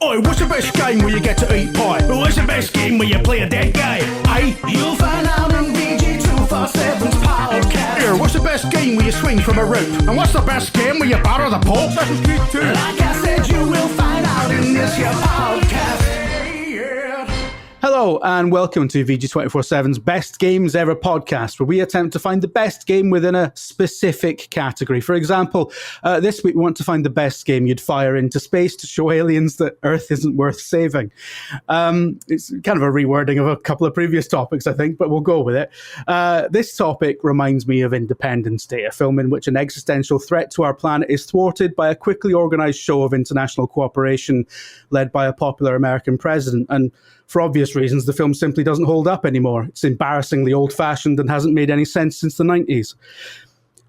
Oi, what's the best game where you get to eat pie? What's the best game where you play a dead guy? Aye, you'll find out in VG247's podcast. Here, what's the best game where you swing from a rope? And what's the best game where you batter the Pope? That's Street 2. Like I said, you will find out in this here podcast. Hello and welcome to VG247's Best Games Ever podcast, where we attempt to find the best game within a specific category. For example, this week we want to find the best game you'd fire into space to show aliens that Earth isn't worth saving. It's kind of a rewording of a couple of previous topics, I think, but we'll go with it. This topic reminds me of Independence Day, a film in which an existential threat to our planet is thwarted by a quickly organized show of international cooperation led by a popular American president. And for obvious reasons, the film simply doesn't hold up anymore. It's embarrassingly old-fashioned and hasn't made any sense since the 90s.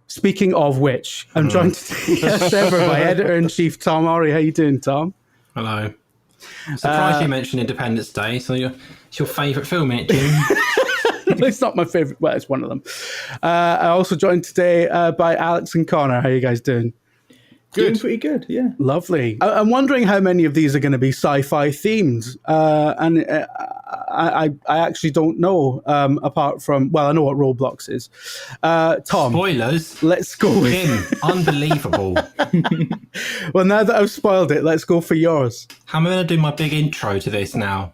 Speaking of which, I'm joined today as ever by Editor-in-Chief Tom Orry. How you doing, Tom? Hello. Surprised you mentioned Independence Day, so it's your favourite film, isn't it, Jim? It's not my favourite, well, it's one of them. I'm also joined today by Alex and Connor. How you guys doing? Good. Doing pretty good, yeah. Lovely. I'm wondering how many of these are going to be sci-fi themed. And I actually don't know, apart from, well, I know what Roblox is. Tom. Spoilers. Let's go with Jim, unbelievable. Well, now that I've spoiled it, let's go for yours. How am I going to do my big intro to this now?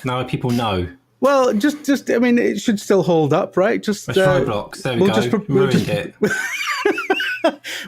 Now that people know. Well, just I mean, it should still hold up, right? Just Roblox. There we go. Ruined it.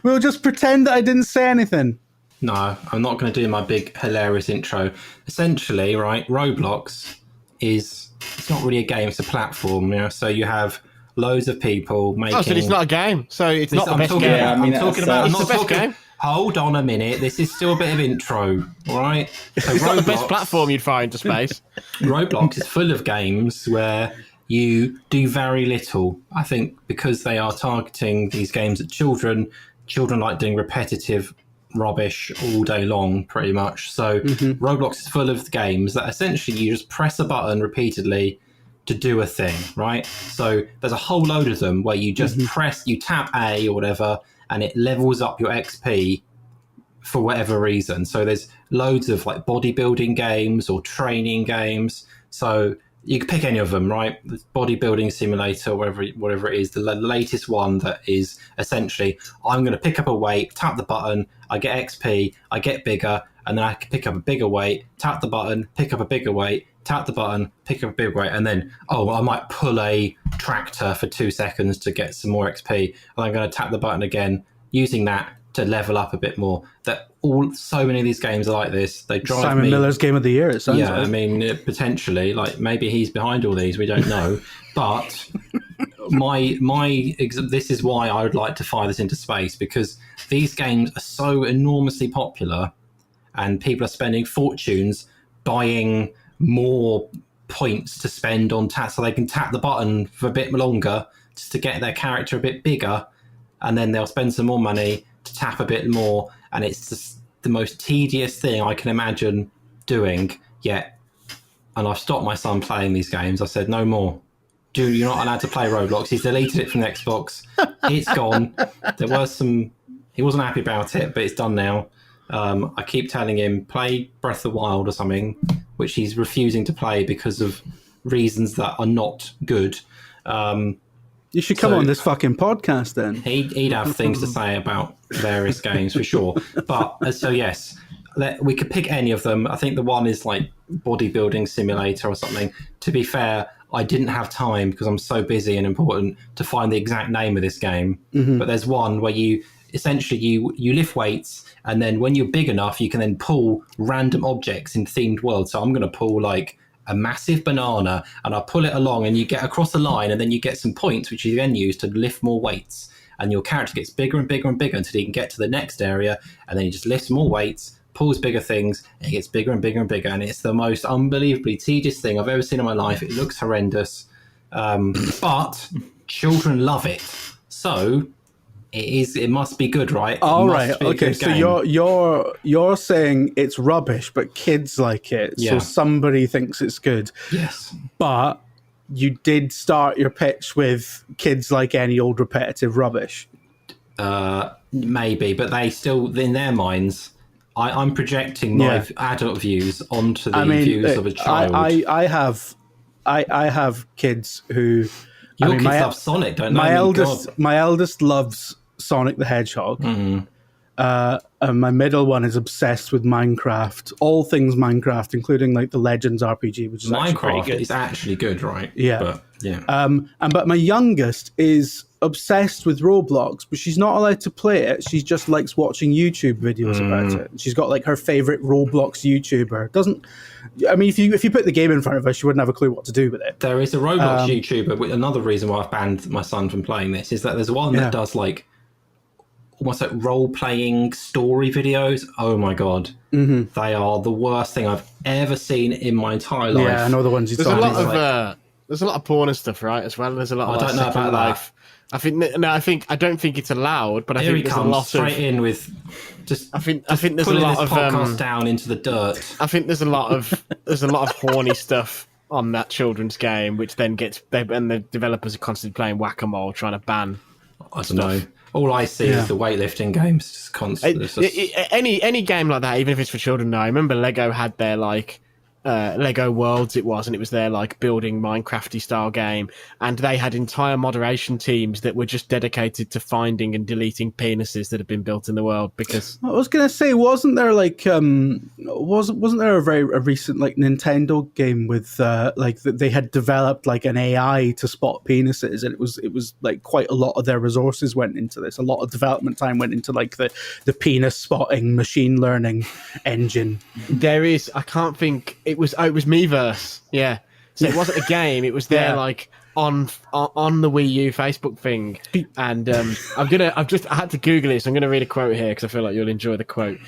We'll just pretend that I didn't say anything. No, I'm not going to do my big hilarious intro. Essentially, right, Roblox it's not really a game, it's a platform, you know, so you have loads of people making... Oh, so it's not a game, so it's not the best game. Yeah, I mean, I'm talking about... It's the best game. Hold on a minute, this is still a bit of intro, all right? So It's not the best platform you'd find to space. Roblox is full of games where you do very little. I think because they are targeting these games at children like doing repetitive rubbish all day long, pretty much. So Roblox is full of games that essentially you just press a button repeatedly to do a thing, right? So there's a whole load of them where you just you tap A or whatever, and it levels up your XP for whatever reason. So there's loads of like bodybuilding games or training games. So you can pick any of them, right? The Bodybuilding Simulator, whatever it is, the latest one that is essentially, I'm going to pick up a weight, tap the button, I get XP, I get bigger, and then I can pick up a bigger weight, tap the button, pick up a bigger weight, tap the button, pick up a bigger weight, and then, I might pull a tractor for 2 seconds to get some more XP, and I'm going to tap the button again, using that to level up a bit more. So many of these games are like this. They drive Simon Miller's Game of the Year, it sounds like. I mean, potentially, like maybe he's behind all these, we don't know. But this is why I would like to fire this into space, because these games are so enormously popular and people are spending fortunes buying more points to spend on tap so they can tap the button for a bit longer just to get their character a bit bigger, and then they'll spend some more money to tap a bit more, and it's just the most tedious thing I can imagine doing yet. And I've stopped my son playing these games. I said, no more. Dude, you're not allowed to play Roblox. He's deleted it from the Xbox. It's gone. He wasn't happy about it, but it's done now. I keep telling him, play Breath of the Wild or something, which he's refusing to play because of reasons that are not good. You should come on this fucking podcast then. He'd have things to say about various games for sure. But so yes, we could pick any of them. I think the one is like Bodybuilding Simulator or something. To be fair, I didn't have time because I'm so busy and important to find the exact name of this game. But there's one where you lift weights, and then when you're big enough, you can then pull random objects in themed worlds. So I'm going to pull like a massive banana, and I pull it along, and you get across the line, and then you get some points which you then use to lift more weights, and your character gets bigger and bigger and bigger until you can get to the next area, and then you just lift more weights, pulls bigger things, and it gets bigger and bigger and bigger, and it's the most unbelievably tedious thing I've ever seen in my life. It looks horrendous, but children love it, so it must be good, right? All right. Okay. So you're saying it's rubbish, but kids like it. Yeah. So somebody thinks it's good. Yes. But you did start your pitch with kids like any old repetitive rubbish. Maybe, but they still, in their minds, I'm projecting my adult views onto the views of a child. I have kids who. Your kids love Sonic, don't they? My eldest loves Sonic the Hedgehog. Mm. And my middle one is obsessed with Minecraft, all things Minecraft, including like the Legends RPG, which is Minecraft is actually good, right? Yeah, but my youngest is obsessed with Roblox, but she's not allowed to play it. She just likes watching YouTube videos about it. She's got like her favorite Roblox YouTuber. If you put the game in front of her, she wouldn't have a clue what to do with it. There is a Roblox YouTuber. Another reason why I've banned my son from playing this is that there's one that does like almost like role-playing story videos. Oh my god, they are the worst thing I've ever seen in my entire life. Yeah, I know the ones you talk about. There's a lot of porn and stuff, right? As well. There's a lot of. I don't know about life. That. I don't think it's allowed, but I think there's a lot straight in with just. I think there's a lot of podcast down into the dirt. I think there's a lot of horny stuff on that children's game, which then and the developers are constantly playing whack-a-mole, trying to ban. I don't know. All I see is the weightlifting games, just constant. Any game like that, even if it's for children. Now, I remember Lego had their like Lego Worlds, it was their like building Minecrafty style game, and they had entire moderation teams that were just dedicated to finding and deleting penises that had been built in the world. Because I was gonna say, wasn't there like wasn't there a recent like Nintendo game with like they had developed like an AI to spot penises, and it was like quite a lot of their resources went into this. A lot of development time went into like the penis spotting machine learning engine. I can't think. It was Miiverse, yeah. So it wasn't a game. It was there like on the Wii U Facebook thing. And I had to Google it, so I'm gonna read a quote here because I feel like you'll enjoy the quote.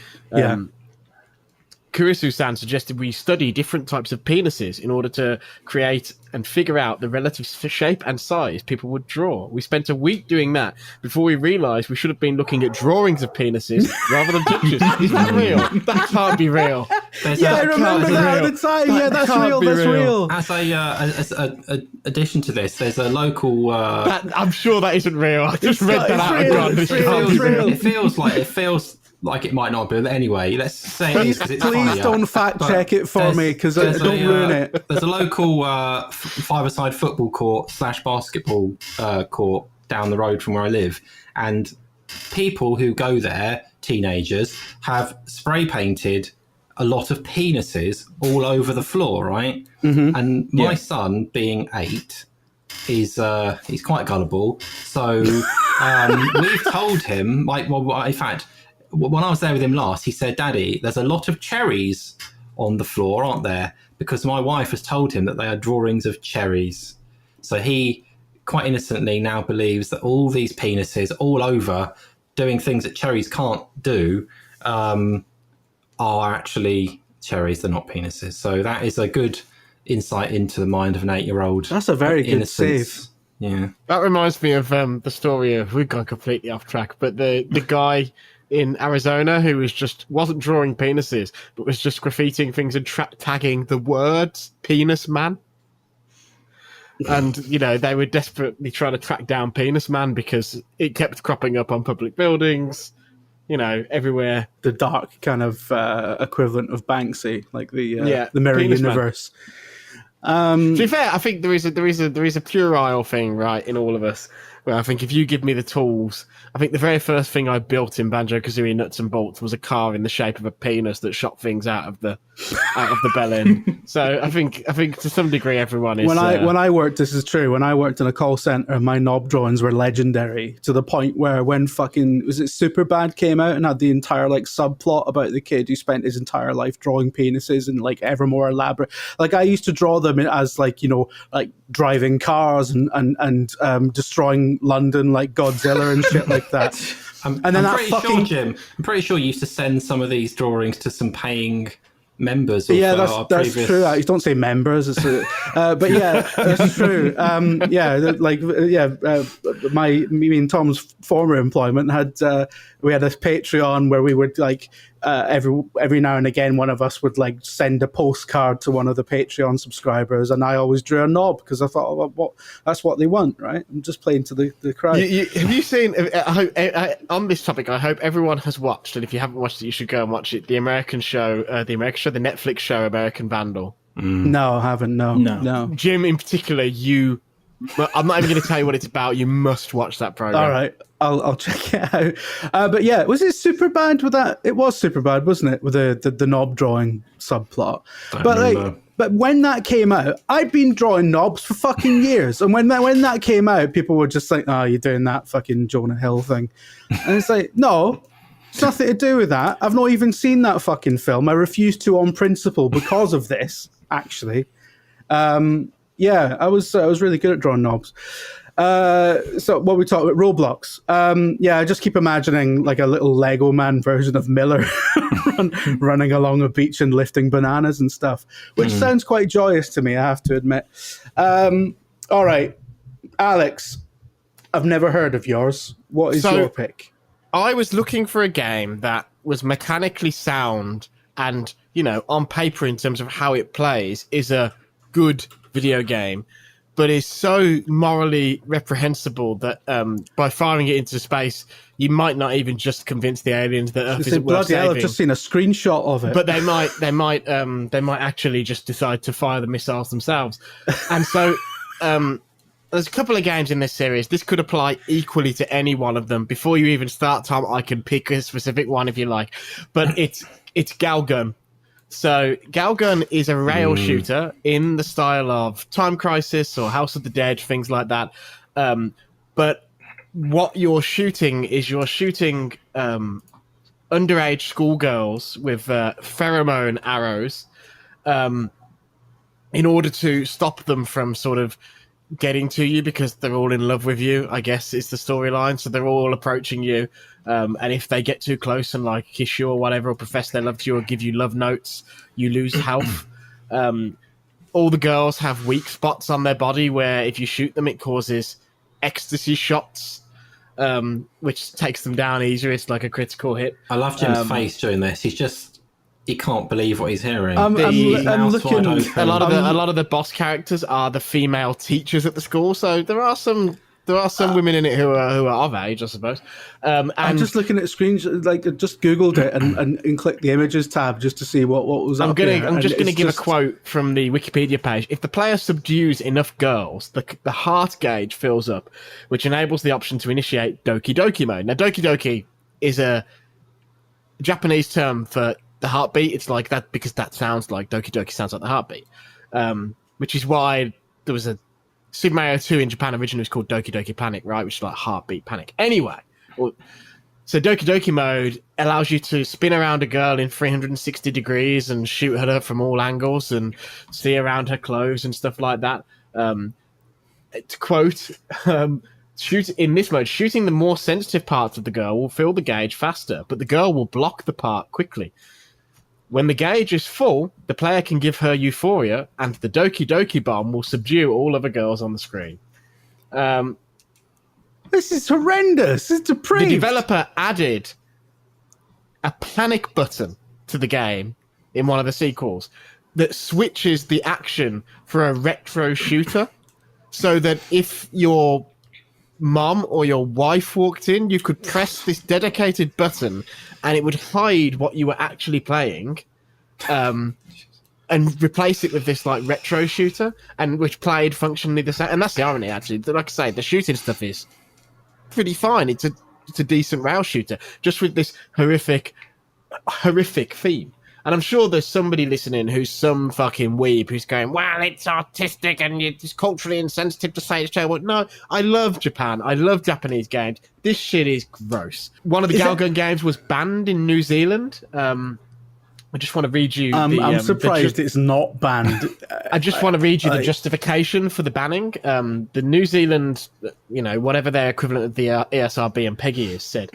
Kurisu-san suggested we study different types of penises in order to create and figure out the relative shape and size people would draw. We spent a week doing that before we realised we should have been looking at drawings of penises rather than pictures. Is that real? That can't be real. I remember that at the time. That's real. That's real. As a addition to this, there's a local. I'm sure that isn't real. I just read that out. It feels like it might not be, but anyway, let's say it is, 'cause it's Please don't fact check it for me, because I don't ruin it. There's a local five-a-side football court / basketball court down the road from where I live, and people who go there, teenagers, have spray painted a lot of penises all over the floor, right? And my son, being 8, he's quite gullible, so we've told him, in fact, when I was there with him last, he said, "Daddy, there's a lot of cherries on the floor, aren't there?" Because my wife has told him that they are drawings of cherries. So he quite innocently now believes that all these penises all over doing things that cherries can't do are actually cherries. They're not penises. So that is a good insight into the mind of an 8-year-old. That's a very good save. Yeah. That reminds me of the story of, we've gone completely off track, but the guy in Arizona who wasn't drawing penises, but was just graffitiing things and tagging the words "penis man." And, they were desperately trying to track down Penis Man because it kept cropping up on public buildings, everywhere. The dark kind of equivalent of Banksy, like the Mirror Penis Universe. To be fair, I think there is a puerile thing, right, in all of us, where I think if you give me the tools, I think the very first thing I built in Banjo-Kazooie Nuts and Bolts was a car in the shape of a penis that shot things out of the bell end. So I think to some degree everyone is. When I worked, this is true. When I worked in a call center, my knob drawings were legendary to the point where when was it Superbad came out and had the entire like subplot about the kid who spent his entire life drawing penises and like ever more elaborate. Like I used to draw them as like like driving cars and destroying London like Godzilla and shit like that. I'm pretty sure you used to send some of these drawings to some paying members. Of, that's true. Don't say members, but yeah, that's true. Me and Tom's former employment we had a Patreon where we would like every now and again, one of us would like send a postcard to one of the Patreon subscribers, and I always drew a knob because I thought, oh, well, that's what they want, right? I'm just playing to the crowd. Have you seen, on this topic, I hope everyone has watched, and if you haven't watched it, you should go and watch it, the Netflix show, American Vandal. No, I haven't, no. Jim, in particular, I'm not even going to tell you what it's about. You must watch that program. All right, I'll check it out. But yeah, was it super bad with that? It was super bad, wasn't it, with the knob drawing subplot? But when that came out, I'd been drawing knobs for fucking years, and when that came out, people were just like, "Oh, you're doing that fucking Jonah Hill thing," and it's like, no. It's nothing to do with that. I've not even seen that fucking film. I refuse to on principle because of this, actually. Yeah, I was really good at drawing knobs. So what we talked about, Roblox. Yeah, I just keep imagining like a little Lego man version of Miller running along a beach and lifting bananas and stuff, which sounds quite joyous to me, I have to admit. All right, Alex, I've never heard of yours. What is your pick? I was looking for a game that was mechanically sound and, on paper in terms of how it plays is a good video game, but is so morally reprehensible that by firing it into space, you might not even just convince the aliens that Earth isn't worth saving. I've just seen a screenshot of it. But they might actually just decide to fire the missiles themselves. And so there's a couple of games in this series. This could apply equally to any one of them. Before you even start, Tom, I can pick a specific one if you like. But it's Galgun. So Galgun is a rail shooter in the style of Time Crisis or House of the Dead, things like that. But what you're shooting is underage schoolgirls with pheromone arrows in order to stop them from sort of getting to you because they're all in love with you, I guess is the storyline. So they're all approaching you. And if they get too close and like kiss you or whatever, or profess their love to you or give you love notes, you lose health. All the girls have weak spots on their body where if you shoot them, it causes ecstasy shots, which takes them down easier. It's like a critical hit. I love Jim's face during this. He can't believe what he's hearing. I'm looking. A lot of the boss characters are the female teachers at the school, so there are some women in it who are of age, I suppose. I'm just looking at screens, like I just googled it and clicked the images tab just to see what was up there. I'm just going to give a quote from the Wikipedia page. If the player subdues enough girls, the heart gauge fills up, which enables the option to initiate Doki Doki mode. Now, Doki Doki is a Japanese term for the heartbeat. It's like that because that sounds like Doki Doki sounds like the heartbeat, which is why there was a Super Mario 2 in Japan originally was called Doki Doki Panic, right? Which is like heartbeat panic. Anyway, so Doki Doki mode allows you to spin around a girl in 360 degrees and shoot at her from all angles and see around her clothes and stuff like that. To quote, in this mode, shooting the more sensitive parts of the girl will fill the gauge faster, but the girl will block the part quickly. When the gauge is full, the player can give her euphoria, and the Doki Doki bomb will subdue all other girls on the screen. This is horrendous. It's depraved. The developer added a panic button to the game in one of the sequels that switches the action for a retro shooter, so that if your mom or your wife walked in, you could press this dedicated button and it would hide what you were actually playing, and replace it with this like retro shooter, and which played functionally the same. And that's the irony, actually. Like I say, the shooting stuff is pretty fine. It's a decent rail shooter, just with this horrific theme. And I'm sure there's somebody listening who's some fucking weeb who's going, well, it's artistic and it's culturally insensitive to say it's terrible. No, I love Japan. I love Japanese games. This shit is gross. One of the Galgun games was banned in New Zealand. I just want to read you I'm surprised it's not banned. I just want to read you the justification for the banning. The New Zealand, whatever their equivalent of the ESRB and PEGI is, said...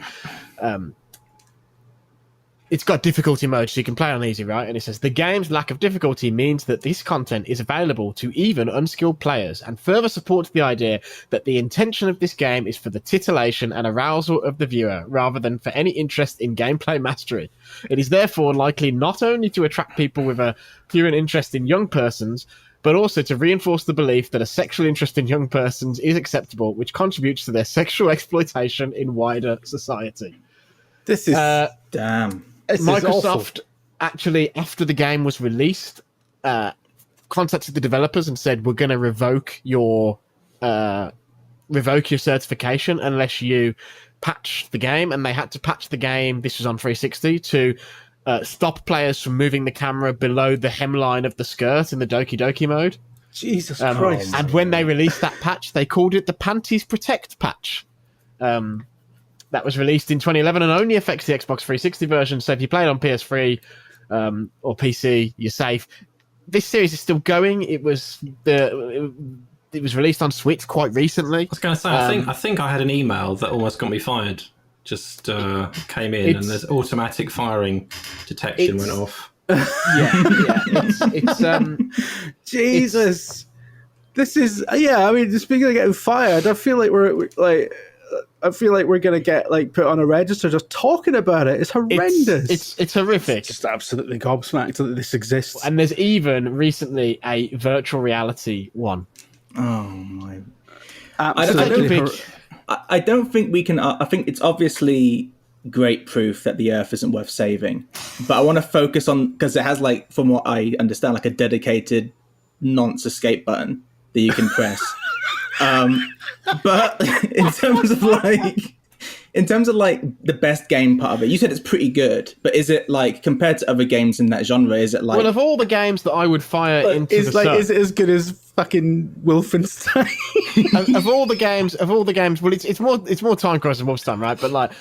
it's got difficulty mode, so you can play on easy, right? And it says the game's lack of difficulty means that this content is available to even unskilled players, and further supports the idea that the intention of this game is for the titillation and arousal of the viewer, rather than for any interest in gameplay mastery. It is therefore likely not only to attract people with a pure interest in young persons, but also to reinforce the belief that a sexual interest in young persons is acceptable, which contributes to their sexual exploitation in wider society. This is damn. Microsoft actually, after the game was released, contacted the developers and said, "We're going to revoke your certification unless you patch the game." And they had to patch the game. This was on 360 to stop players from moving the camera below the hemline of the skirt in the Doki Doki mode. Jesus Christ! And when they released that patch, they called it the Panties Protect patch. That was released in 2011 and only affects the Xbox 360 version. So if you play it on PS3 or PC, you're safe. This series is still going. It was released on Switch quite recently. I was going to say, I think I had an email that almost got me fired. Just came in and there's automatic firing detection went off. Jesus. This is I mean, speaking of getting fired, I feel like we're going to get put on a register just talking about it. It's horrendous. It's horrific. Just absolutely gobsmacked that this exists. And there's even recently a virtual reality one. Oh my! Absolutely. I don't think we can. I think it's obviously great proof that the Earth isn't worth saving, but I want to focus on, because it has, from what I understand, a dedicated nonce escape button that you can press. But in terms of the best game part of it, you said it's pretty good, but is it compared to other games in that genre? Is it well, of all the games that I would fire into the sun, is it as good as fucking Wolfenstein? of all the games, well, it's more Time Crisis than Wolfenstein, right? But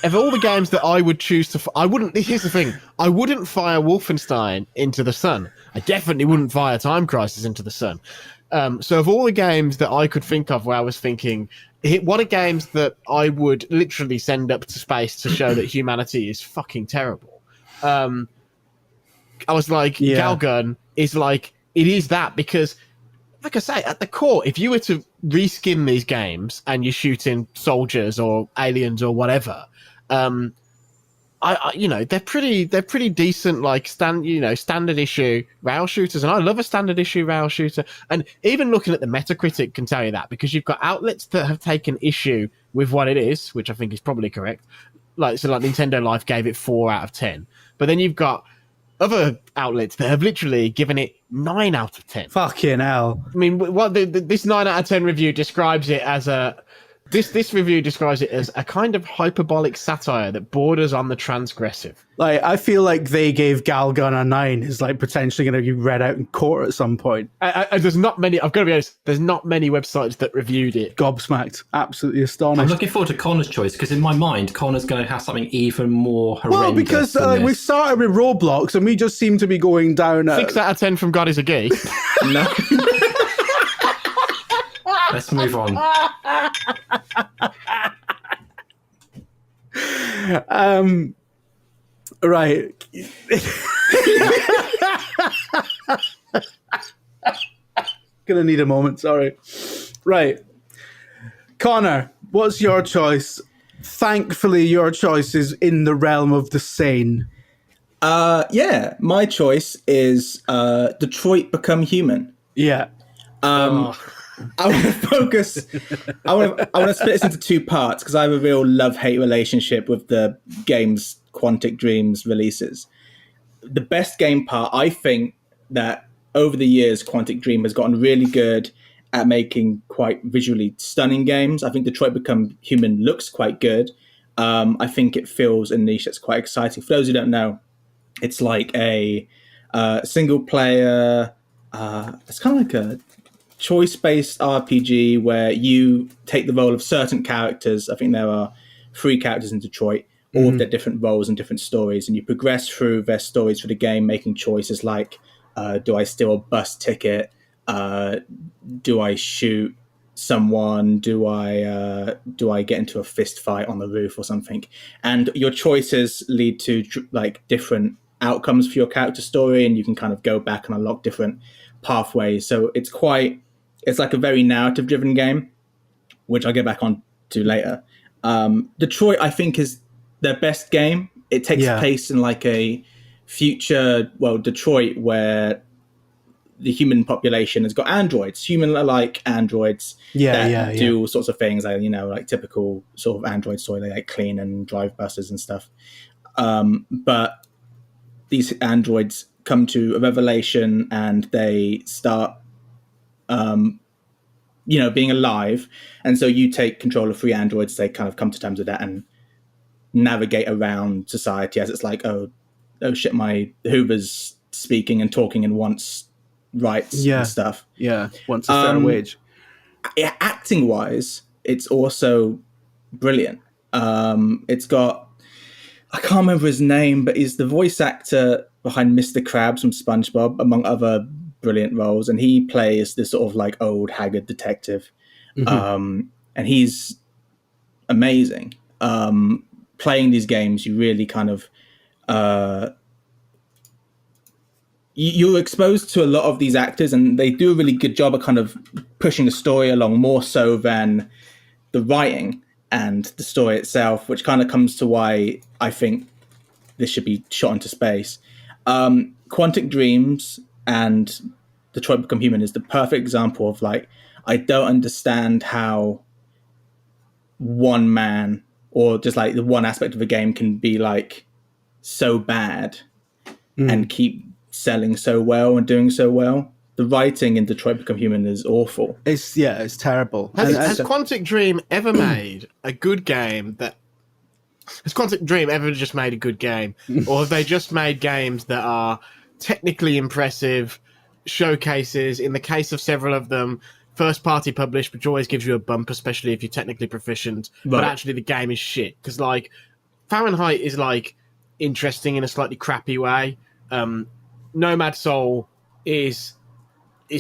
of all the games that I would choose to, I wouldn't. Here's the thing: I wouldn't fire Wolfenstein into the sun. I definitely wouldn't fire Time Crisis into the sun. So of all the games that I could think of where I was thinking, what are games that I would literally send up to space to show that humanity is fucking terrible? I was like, Galgun is it is that, because, like I say, at the core, if you were to reskin these games and you're shooting soldiers or aliens or whatever, they're pretty decent, standard issue rail shooters, and I love a standard issue rail shooter. And even looking at the Metacritic can tell you that, because you've got outlets that have taken issue with what it is, which I think is probably correct. Nintendo Life gave it 4 out of 10, but then you've got other outlets that have literally given it 9 out of 10. Fucking hell! I mean, what this 9 out of 10 review describes it as This review describes it as a kind of hyperbolic satire that borders on the transgressive. I feel like they gave Galgun a 9 is potentially going to be read out in court at some point. There's not many. I've got to be honest. There's not many websites that reviewed it. Gobsmacked, absolutely astonished. I'm looking forward to Connor's choice, because in my mind, Connor's going to have something even more horrendous. Well, because we started with Roblox and we just seem to be going down. 6 out of 10 from God is a Geek. No. Let's move on. Right. Gonna need a moment, sorry. Right. Connor, what's your choice? Thankfully, your choice is in the realm of the sane. My choice is Detroit Become Human. Yeah. I want to focus. I want to split this into 2 parts, because I have a real love-hate relationship with the game's Quantic Dreams releases. The best game part, I think that over the years, Quantic Dream has gotten really good at making quite visually stunning games. I think Detroit Become Human looks quite good. I think it fills a niche that's quite exciting. For those who don't know, it's like a single-player. It's kind of like a choice-based RPG where you take the role of certain characters. I think there are 3 characters in Detroit, all with their different roles and different stories, and you progress through their stories for the game, making choices like, do I steal a bus ticket? Do I shoot someone? Do I get into a fist fight on the roof or something? And your choices lead to like different outcomes for your character story, and you can kind of go back and unlock different pathways. So it's like a very narrative driven game, which I'll get back on to later. Detroit, I think, is their best game. It takes place in like a future, Detroit, where the human population has got androids. Human are like androids that do all sorts of things, like, like typical sort of android story. They like clean and drive buses and stuff. But these androids come to a revelation and they start being alive, and so you take control of 3 androids. They kind of come to terms with that and navigate around society as it's like, oh shit, my Hoover's speaking and talking and wants rights and stuff. Wants a fair wage. Acting wise, it's also brilliant. It's got, I can't remember his name, but he's the voice actor behind Mr. Krabs from SpongeBob, among other brilliant roles, and he plays this sort of like old haggard detective. And he's amazing. Playing these games, you really kind of you're exposed to a lot of these actors, and they do a really good job of kind of pushing the story along, more so than the writing and the story itself, which kind of comes to why I think this should be shot into space. Quantic Dreams and Detroit Become Human is the perfect example of like, I don't understand how one man or just like the one aspect of a game can be like so bad and keep selling so well and doing so well. The writing in Detroit Become Human is awful. It's terrible. Has Quantic Dream ever made a good game that... Has Quantic Dream ever just made a good game? Or have they just made games that are technically impressive, showcases, in the case of several of them, first-party published, which always gives you a bump, especially if you're technically proficient, but actually the game is shit. Because, like, Fahrenheit is, like, interesting in a slightly crappy way. Nomad Soul is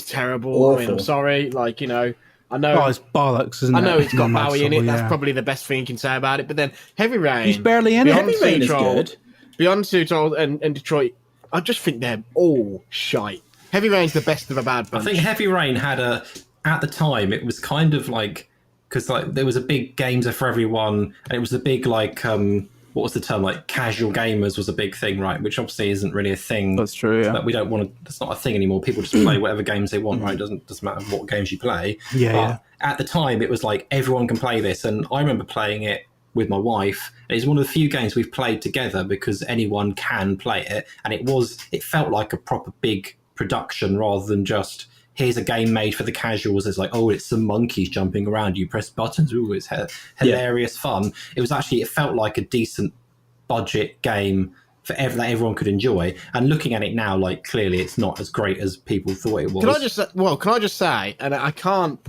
terrible. Awful. I mean, I'm sorry. Like, I know... Oh, it's bollocks, isn't it? I know it's got Nomad Bowie in Soul, it. That's probably the best thing you can say about it. But then Heavy Rain... He's barely in it. Heavy Rain is good. Beyond Suitol and Detroit, I just think they're all shite. Heavy Rain's the best of a bad bunch. I think Heavy Rain had at the time, it was kind of like, because like there was a big games are for everyone, and it was a big like, what was the term? Like casual gamers was a big thing, right? Which obviously isn't really a thing. That's true, yeah. But we don't want to, that's not a thing anymore. People just play whatever games they want, right? It doesn't matter what games you play. But at the time, it was like everyone can play this. And I remember playing it with my wife. It's one of the few games we've played together because anyone can play it. And it felt like a proper big production rather than just, here's a game made for the casuals. It's like, oh, it's some monkeys jumping around. You press buttons. Ooh, it's hilarious fun. It was actually, it felt like a decent budget game that everyone could enjoy. And looking at it now, like clearly it's not as great as people thought it was. Can I just say, and I can't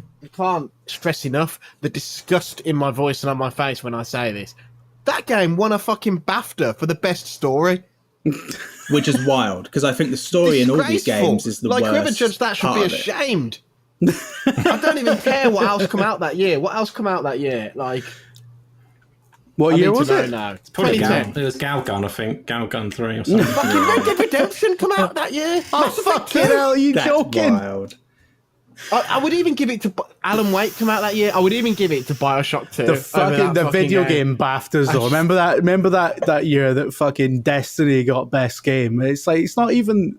stress enough the disgust in my voice and on my face when I say this, that game won a fucking BAFTA for the best story. Which is wild, because I think the story in all these games is the worst. Like, whoever judged that should be ashamed. I don't even care what else come out that year. Like, what year was it? Now. It's probably 2010. it was Galgun, I think. Galgun 3 or something. Fucking Red Dead Redemption come out that year. Oh, fucking hell, you That's joking? wild. I would even give it to Alan Wake come out that year. I would even give it to Bioshock 2. The video game BAFTAs though. Remember that year that fucking Destiny got best game. It's like, it's not even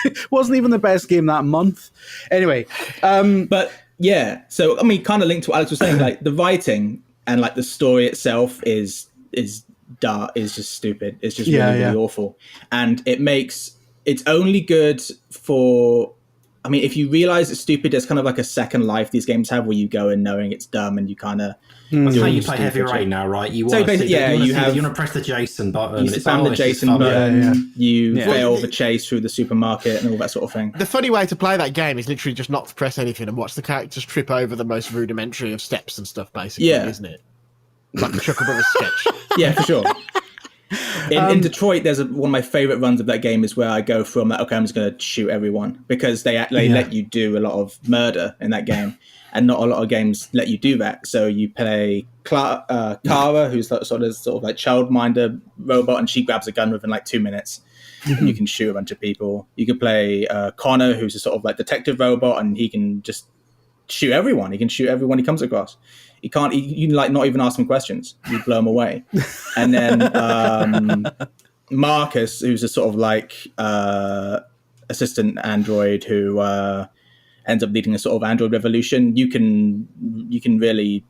it wasn't even the best game that month. Anyway, but yeah, so I mean, kind of linked to what Alex was saying, like the writing and like the story itself is dark, is just stupid. It's just really awful, and it's only good for. I mean, if you realize it's stupid, there's kind of like a second life these games have where you go in knowing it's dumb and you kind of... That's how you play Heavy Rain now, right? You want to press the Jason button. You spam the Jason button, you fail the chase through the supermarket and all that sort of thing. The funny way to play that game is literally just not to press anything and watch the characters trip over the most rudimentary of steps and stuff, basically, isn't it? Like a Chuckle Brothers sketch. Yeah, for sure. In Detroit, there's one of my favorite runs of that game is where I go from like, okay, I'm just going to shoot everyone, because they let you do a lot of murder in that game, and not a lot of games let you do that. So you play Kara, who's sort of like childminder robot, and she grabs a gun within like 2 minutes, and you can shoot a bunch of people. You can play Connor, who's a sort of like detective robot, and he can just shoot everyone. He can shoot everyone he comes across. You can like not even ask him questions. You blow him away. And then Marcus, who's a sort of like assistant android who ends up leading a sort of android revolution. You can really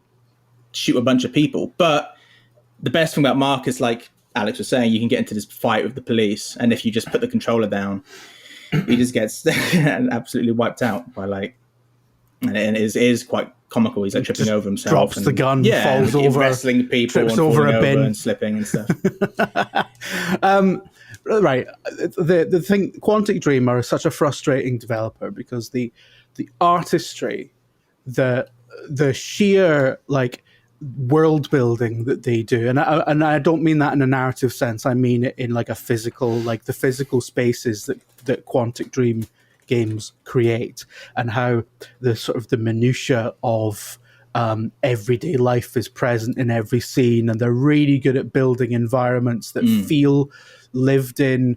shoot a bunch of people. But the best thing about Marcus, like Alex was saying, you can get into this fight with the police, and if you just put the controller down, he just gets absolutely wiped out by like, and it is quite comical. He's like tripping over himself, drops the gun, falls over, wrestling people, trips and over a bin, and slipping and stuff. Right. The thing, Quantic Dream are such a frustrating developer because the artistry, the sheer like world building that they do, and I don't mean that in a narrative sense. I mean it in like a physical, like the physical spaces that Quantic Dream games create, and how the sort of the minutia of everyday life is present in every scene, and they're really good at building environments that feel lived in,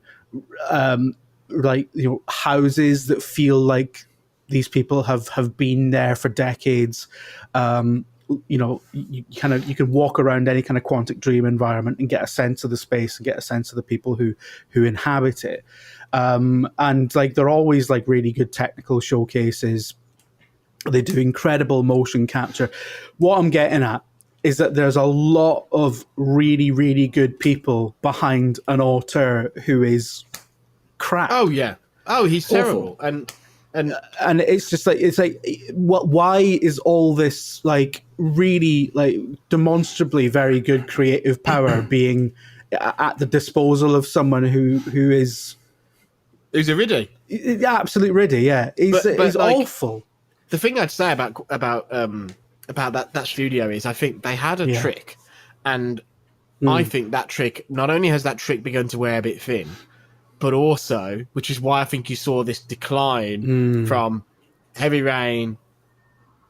like, you know, houses that feel like these people have been there for decades. You know, you can walk around any kind of Quantic Dream environment and get a sense of the space and get a sense of the people who inhabit it. And like they're always like really good technical showcases. They do incredible motion capture. What I'm getting at is that there's a lot of really, really good people behind an auteur who is crap. Oh yeah. Oh, he's terrible. And it's just like, it's like, what? Why is all this like really like demonstrably very good creative power being at the disposal of someone who's a riddy? Absolute riddy, yeah. He's like, awful. The thing I'd say about that studio is I think they had a trick, and I think that trick, not only has that trick begun to wear a bit thin, but also, which is why I think you saw this decline from Heavy Rain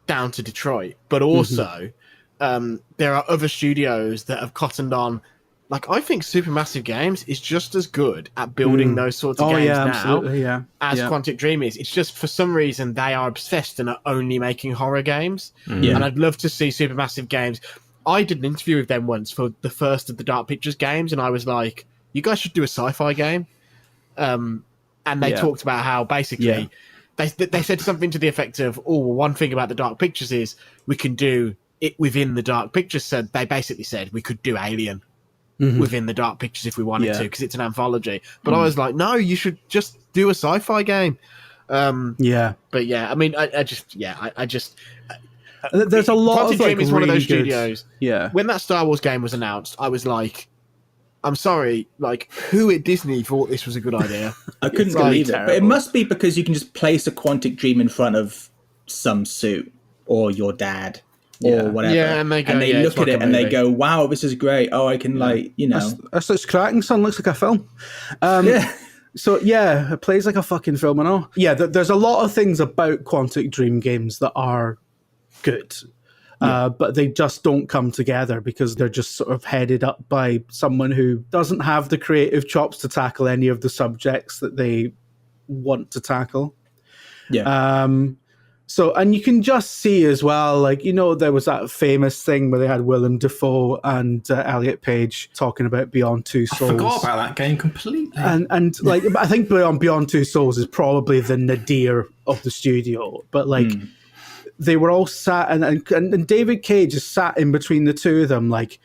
down to Detroit, but also there are other studios that have cottoned on. Like, I think Supermassive Games is just as good at building those sorts of games now as Quantic Dream is. It's just, for some reason, they are obsessed and are only making horror games. And I'd love to see Supermassive Games. I did an interview with them once for the first of the Dark Pictures games, and I was like, you guys should do a sci-fi game. And they talked about how, basically, they said something to the effect of, one thing about the Dark Pictures is we can do it within the Dark Pictures. So they basically said we could do Alien within the Dark Pictures if we wanted to, because it's an anthology. But I was like, no, you should just do a sci-fi game. But yeah, I mean, I just there's a lot Quantic of Dream like is one of those really studios. Yeah. When that Star Wars game was announced, I was like, I'm sorry, like, who at Disney thought this was a good idea? I couldn't believe it. But it must be because you can just place a Quantic Dream in front of some suit or your dad or whatever. Yeah, and they look at it and they go, wow, this is great. Oh, I can like, you know. That's looks cracking, son. Looks like a film. So yeah, it plays like a fucking film and all. Yeah, there's a lot of things about Quantic Dream games that are good. But they just don't come together because they're just sort of headed up by someone who doesn't have the creative chops to tackle any of the subjects that they want to tackle. So, and you can just see as well, like, you know, there was that famous thing where they had Willem Dafoe and Elliot Page talking about Beyond Two Souls. I forgot about that game completely. And like, I think Beyond Two Souls is probably the nadir of the studio, but like, they were all sat, and David Cage is sat in between the two of them, like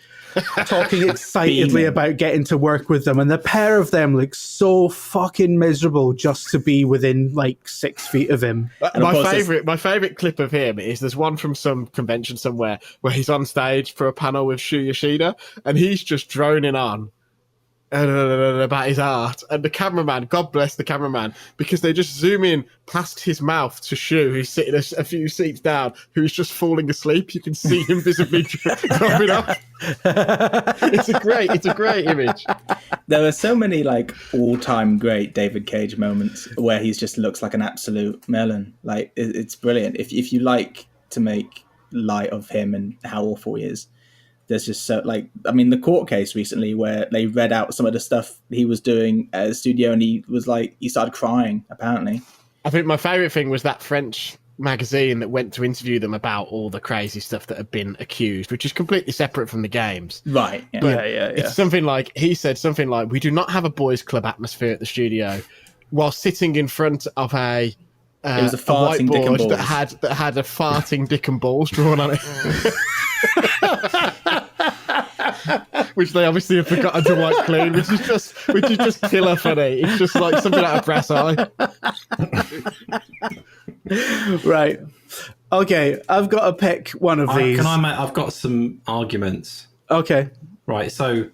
talking excitedly about getting to work with them, and the pair of them look so fucking miserable just to be within like 6 feet of him. My favorite clip of him is there's one from some convention somewhere where he's on stage for a panel with Shu Yoshida, and he's just droning on about his art, and the cameraman, God bless the cameraman, because they just zoom in past his mouth to Shu, who's sitting a few seats down, who's just falling asleep. You can see him visibly dropping off. It's a great image. There are so many like all-time great David Cage moments where he just looks like an absolute melon. Like it's brilliant. If you like to make light of him and how awful he is, there's just so like, I mean, the court case recently where they read out some of the stuff he was doing at a studio, and he started crying apparently. I think my favourite thing was that French magazine that went to interview them about all the crazy stuff that had been accused, which is completely separate from the games. Right. Yeah. But Yeah. it's something like, he said something like, we do not have a boys' club atmosphere at the studio, while sitting in front of a It was a farting dick and whiteboard balls. that had a farting dick and balls drawn on it. Which they obviously have forgotten to wipe clean, which is just killer funny. It's just like something out of Brass Eye. Right. Okay, I've got to pick one of these. I've got some arguments. Okay. Right, so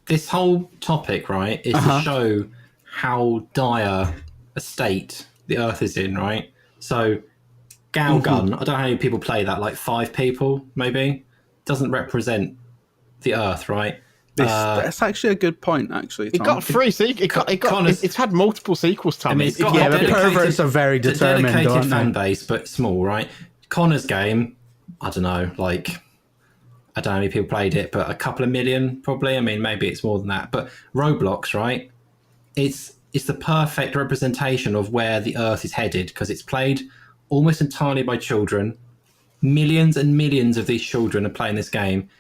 this whole topic, right, is to show how dire a state the Earth is in, right? So Galgun, I don't know how many people play that, like 5 people, maybe, doesn't represent the Earth, right? That's actually a good point, actually, Tom. It got 3 sequels. It's had multiple sequels, Tom. I mean, it's got Yeah, a the dedicated- perverts are very it's a determined, dedicated aren't fan they? base, but small, right? Connor's game, I don't know, like, I don't know how many people played it, but a couple of million, probably. I mean, maybe it's more than that. But Roblox, right? It's the perfect representation of where the Earth is headed, because it's played almost entirely by children. Millions and millions of these children are playing this game,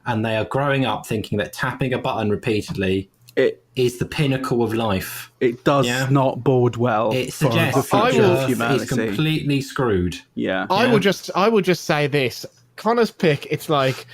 and they are growing up thinking that tapping a button repeatedly is the pinnacle of life. It does not bode well It for the suggests that future the of Earth humanity. is completely screwed. Yeah. I will just say this. Connor's pick, it's like,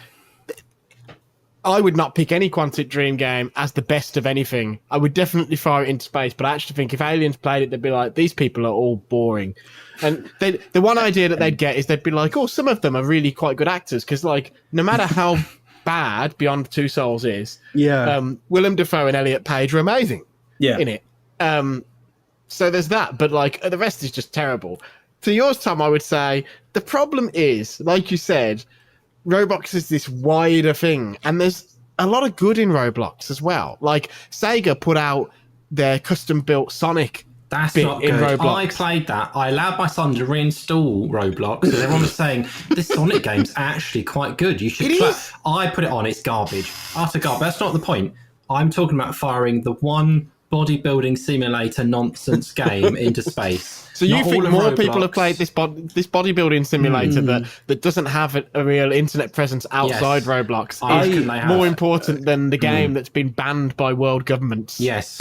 I would not pick any Quantic Dream game as the best of anything. I would definitely fire it into space, but I actually think if aliens played it, they'd be like, these people are all boring. And the one idea that they'd get is they'd be like, oh, some of them are really quite good actors, because like, no matter how bad Beyond Two Souls is, Willem Dafoe and Elliot Page are amazing in it. So there's that, but like the rest is just terrible. To yours, Tom, I would say the problem is, like you said, Roblox is this wider thing, and there's a lot of good in Roblox as well. Like Sega put out their custom-built Sonic That's bit not in good. Roblox. I played that. I allowed my son to reinstall Roblox because everyone was saying this Sonic game's actually quite good. You should. It is. I put it on. It's garbage. Utter garbage. That's not the point. I'm talking about firing the one bodybuilding simulator nonsense game into space. So you Not think all of more Roblox. people have played this bodybuilding simulator that doesn't have a real internet presence outside Yes. Roblox I is reckon they have. more important than the game that's been banned by world governments? Yes.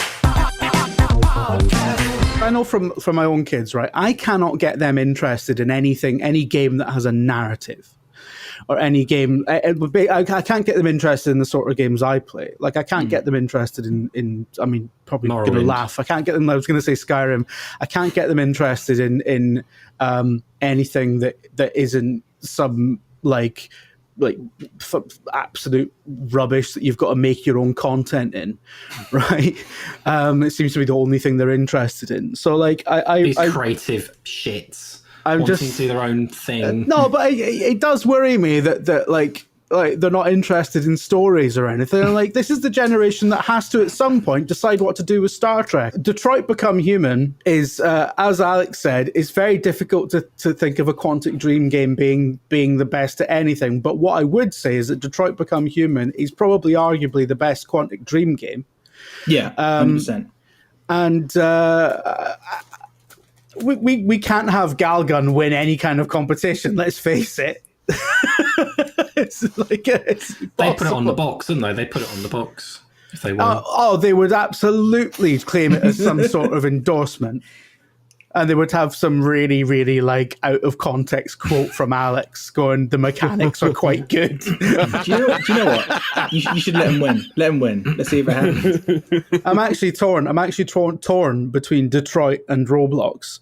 I know from my own kids, right? I cannot get them interested in anything, any game that has a narrative. Or any game, I can't get them interested in the sort of games I play. Like I can't get them interested in. I mean, probably going to Morrowind. laugh. I can't get them. I was going to say Skyrim. I can't get them interested in anything that isn't some like absolute rubbish that you've got to make your own content in, right? It seems to be the only thing they're interested in. So like, These creative shits. I'm wanting just to do their own thing. No, but it does worry me that like they're not interested in stories or anything. And, like this is the generation that has to at some point decide what to do with Star Trek. Detroit Become Human is, as Alex said, is very difficult to think of a Quantic Dream game being the best at anything. But what I would say is that Detroit Become Human is probably arguably the best Quantic Dream game. Yeah, 100%. And we can't have Galgun win any kind of competition. Let's face it. It's They put it on the box, didn't they? They put it on the box if they want. They would absolutely claim it as some sort of endorsement. And they would have some really, really like out of context quote from Alex going, the mechanics are quite good. Do you know what? You should let him win. Let him win. Let's see if it happens. I'm actually torn between Detroit and Roblox.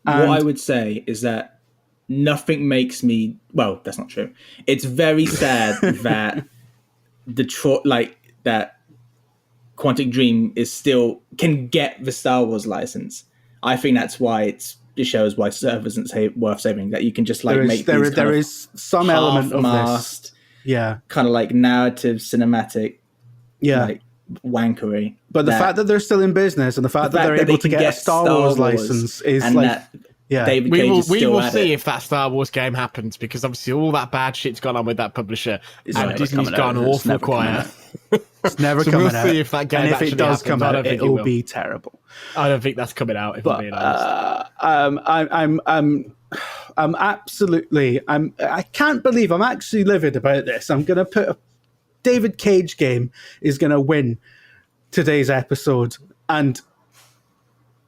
What I would say is that nothing makes me... Well, that's not true. It's very sad that Detroit, like that Quantic Dream can get the Star Wars license. I think that's why it shows why Surf isn't worth saving. That you can just like there is some element of this, kind of like narrative cinematic, like wankery. But the fact that they're still in business and the fact that they're able to get a Star Wars license is like. David we Cage will see if that Star Wars game happens, because obviously all that bad shit's gone on with that publisher, and Disney's gone awful quiet. It's never so coming we'll out. See if that game and if it does happens. come out, it'll be terrible. I don't think that's coming out. If I'm being honest, I'm absolutely. I can't believe I'm actually livid about this. I'm going to put a David Cage game is going to win today's episode, and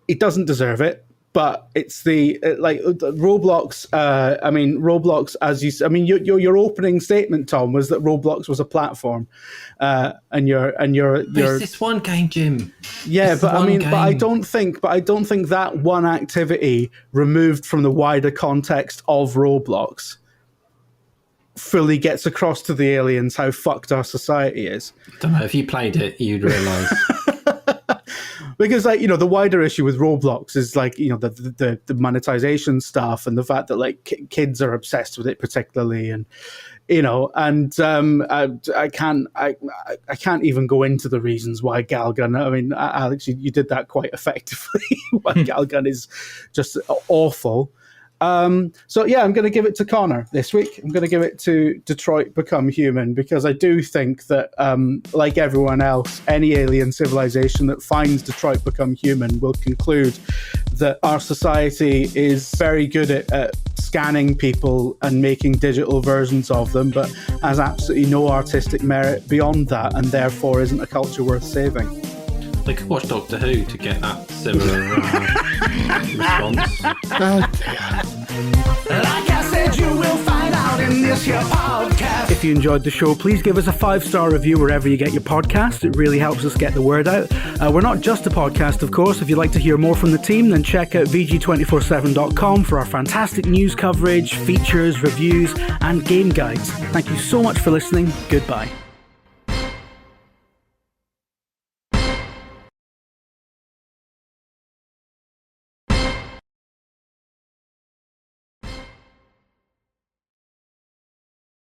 he doesn't deserve it. But it's Roblox. Roblox, as you. your opening statement, Tom, was that Roblox was a platform, and you're. It's this one game, Jim. Yeah, but I don't think that one activity removed from the wider context of Roblox fully gets across to the aliens how fucked our society is. I don't know, if you played it, you'd realise. Because, the wider issue with Roblox is, the monetization stuff and the fact that, kids are obsessed with it particularly. And, I can't even go into the reasons why Galgun. I mean, Alex, you did that quite effectively. Why Galgun is just awful. I'm going to give it to Connor this week. I'm going to give it to Detroit Become Human, because I do think that, like everyone else, any alien civilization that finds Detroit Become Human will conclude that our society is very good at scanning people and making digital versions of them, but has absolutely no artistic merit beyond that, and therefore isn't a culture worth saving. They could watch Doctor Who to get that similar response. Oh, dear. Like I said, you will find out in this here podcast. If you enjoyed the show, please give us a 5-star review wherever you get your podcast. It really helps us get the word out. We're not just a podcast, of course. If you'd like to hear more from the team, then check out VG247.com for our fantastic news coverage, features, reviews, and game guides. Thank you so much for listening. Goodbye.